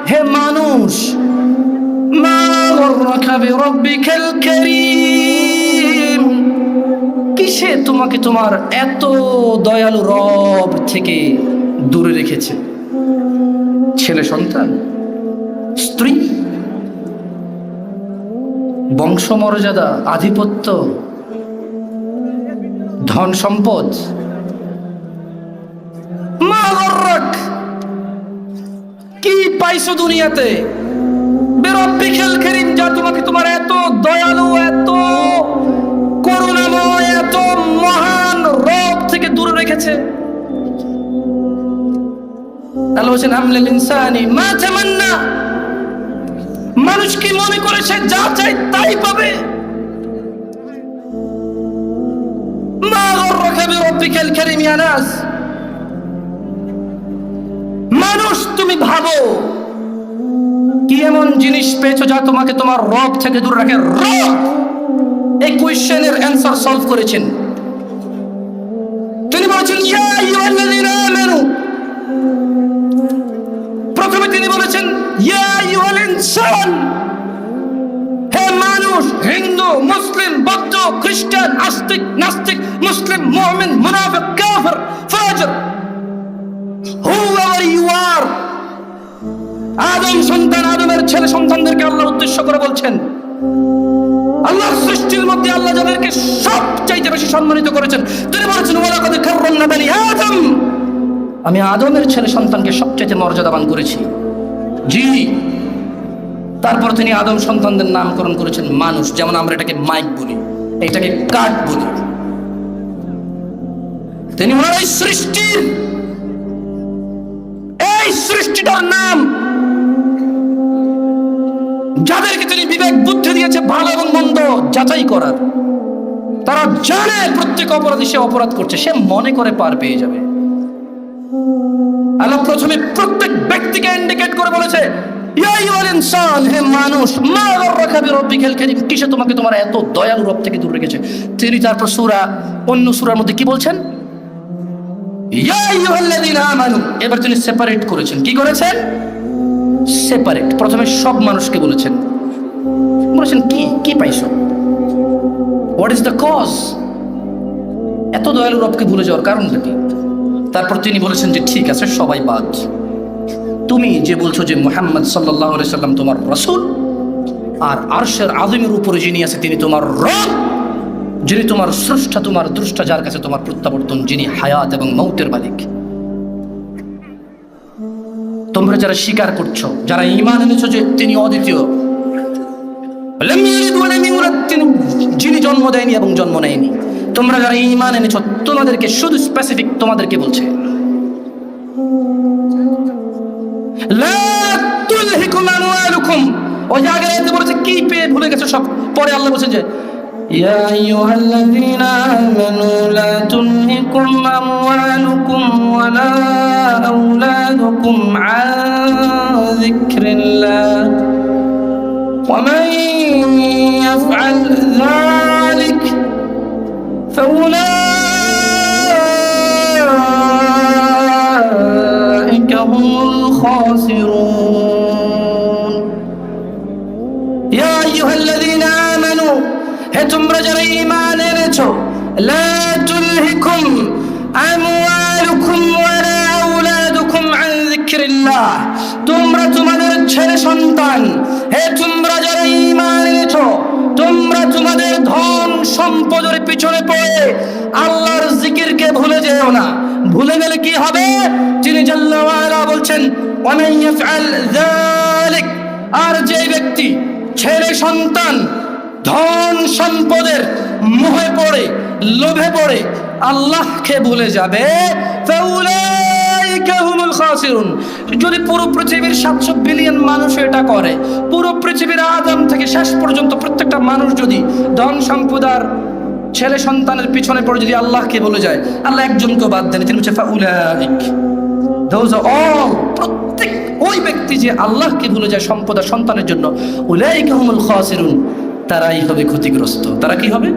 হে মানুষ, মা গররাকা বিরব্বিকাল কারীম, কিসে তোমাকে তোমার এত দয়ালু রব থেকে দূরে রেখেছে? ছেলে সন্তান, স্ত্রী, বংশমর্যাদা, আধিপত্য, ধন সম্পদ। মা গররাক, কি পাইছো দুনিয়াতে? বিরব্বিকাল কারীম, যা তোমাকে তোমার এত দয়ালু, এত করুণাময়, এত মহান রব থেকে দূরে রেখেছে। আল্লাহ বলেছেন আমলিল ইনসানি মা তামান্না, মানুষ কি মনে করে সে যা চায় তাই পাবে? মা গররাকা বিরব্বিকাল কারীম ইয়া নাস, মানুষ তুমি ভাবো কি এমন জিনিস পেয়েছো যা তোমাকে তোমার রব থেকে দূরে রাখে? রব এই কোয়েশ্চেনের অ্যান্সার সলভ করেছেন। তিনি বলেছেন ইয়া আইয়ুহাল্লাযীনা আমানু, প্রথমে তিনি বলেছেন ইয়া আইয়ুহাল ইনসান, হে মানুষ, হিন্দু, মুসলিম, বৌদ্ধ, খ্রিস্টান, আস্তিক, নাস্তিক, মুসলিম, মুমিন, মুনাফিক, কাফির, ফাজির, whoever you are। আদম সন্তান, আদমের ছেলে সন্তানদেরকে আল্লাহ উদ্দেশ্য করে বলছেন, আল্লাহর সৃষ্টির মধ্যে আল্লাহ যাদেরকে সবচাইতে বেশি সম্মানিত করেছেন, তিনি বলেছেন ওয়ালাকাদ কাররামনা বানি আদম, আমি আদমের ছেলে সন্তানকে সবচাইতে মর্যাদাবান করেছি। জি, তারপর তিনি আদম সন্তানদের নামকরণ করেছেন মানুষ। যেমন আমরা এটাকে মাইক বলি, এটাকে কাঠ বলি। তিনি ওনার এই সৃষ্টিটার নাম, যাদেরকে তিনি বিবেক বুদ্ধি দিয়েছে ভালো এবং মন্দ যাচাই করার, তারা জানে প্রত্যেক অপরাধী সে অপরাধ করছে, সে মনে করে পার পেয়ে যাবে। আল্লাহ প্রথমে প্রত্যেক ব্যক্তিকে ইন্ডিকেট করে বলেছে ইয়া আইয়ুহাল ইনসান, হে মানুষ, মা গররাকা বিরব্বিকাল কারীম, কিসে তোমাকে তোমার এত দয়ালু রব থেকে দূরে রেখেছে? তিনি তারপর অন্য সূরার মধ্যে কি বলছেন? ইয়া আইয়ুহাল্লাযীনা আমানু। এবার তিনি সেপারেট করেছেন। কি করেছেন? সেপারেট। প্রথমে সব মানুষকে বলেছেন কি পাইছো? What is the cause? এত দয়ালু রবকে ভুলে যাওয়ার কারণটা কি? তারপর তিনি বলেছেন যে ঠিক আছে, সবাই বাদ। তুমি যে বলছো যে মুহাম্মদ সাল্লাল্লাহু আলাইহি সাল্লাম তোমার রাসূল, আর আরশের আযীমের উপরে যিনি আছে তিনি তোমার রব, যিনি তোমার স্রষ্টা, তোমার দ্রষ্টা, যার কাছে তোমার প্রত্যাবর্তন, যিনি হায়াত এবং মৌতের মালিক। তোমরা যারা স্বীকার করছো, যারা ঈমান এনেছো যে তিনি অদ্বিতীয়, লাম ইয়ালিদ ওয়া লাম ইউলাদ, তিনি যিনি জন্ম দেয়নি এবং জন্ম নেয়নি, তোমরা যারা ঈমান এনেছো, তোমাদেরকে শুধু স্পেসিফিক তোমাদেরকে বলছে লা তুলহিকুম আমওয়ালুকুম। ওই আগে এতে বলেছে কি পেয়ে ভুলে গেছো সব, পরে আল্লাহ বলেছেন যে ইয়া আইয়ুহাল্লাযীনা আমানু লা তুলহিকুম আমওয়ালুকুম ওয়া লা আওলাদুকুম আন যিকরিল্লাহ ওয়া মান ইয়াফআল যালিক ফাউলাইকা হুমুল খাসিরুন। ইয়া আইয়ুহাল্লাযীনা আমানু, হে তোমরা যারা ঈমান এনেছো, লা তুলহিকুম আমওয়ালুকুম ওয়া লা আওলাদুকুম আন যিকরিল্লাহ, তোমরা তোমাদের ছেলে সন্তান, হে তোমরা যারা ঈমান এনেছো, তোমরা তোমাদের ধন সম্পদের পিছনে পড়ে আল্লাহর জিকিরকে ভুলে যেও না। ভুলে গেলে কি হবে? যিনি জাল্লা ওয়া আলা বলছেন ওয়া মান ইয়াফআল যালিক, আর যে ব্যক্তি ছেলে সন্তান, ধন সম্পদের মোহে পড়ে, লোভে পড়ে আল্লাহকে ভুলে যাবে, ফাউলাইকা হুমুল খাসিরুন। যদি পুরো পৃথিবীর 700 বিলিয়ন মানুষ এটা করে, পুরো পৃথিবীর আদম থেকে শেষ পর্যন্ত প্রত্যেকটা মানুষ যদি ধন সম্পদার ছেলে সন্তানের পিছনে পড়ে যদি আল্লাহকে ভুলে যায়, আল্লাহ একজনকে বাদ দেন, তিনি হচ্ছে ফাউলাইক, দোজ আর অল, প্রত্যেক ওই ব্যক্তি যে আল্লাহকে ভুলে যায় সম্পদ আর সন্তানের জন্য, উলাইকা হুমুল খাসিরুন, তারাই হবে ক্ষতিগ্রস্ত। তারা কি হবে?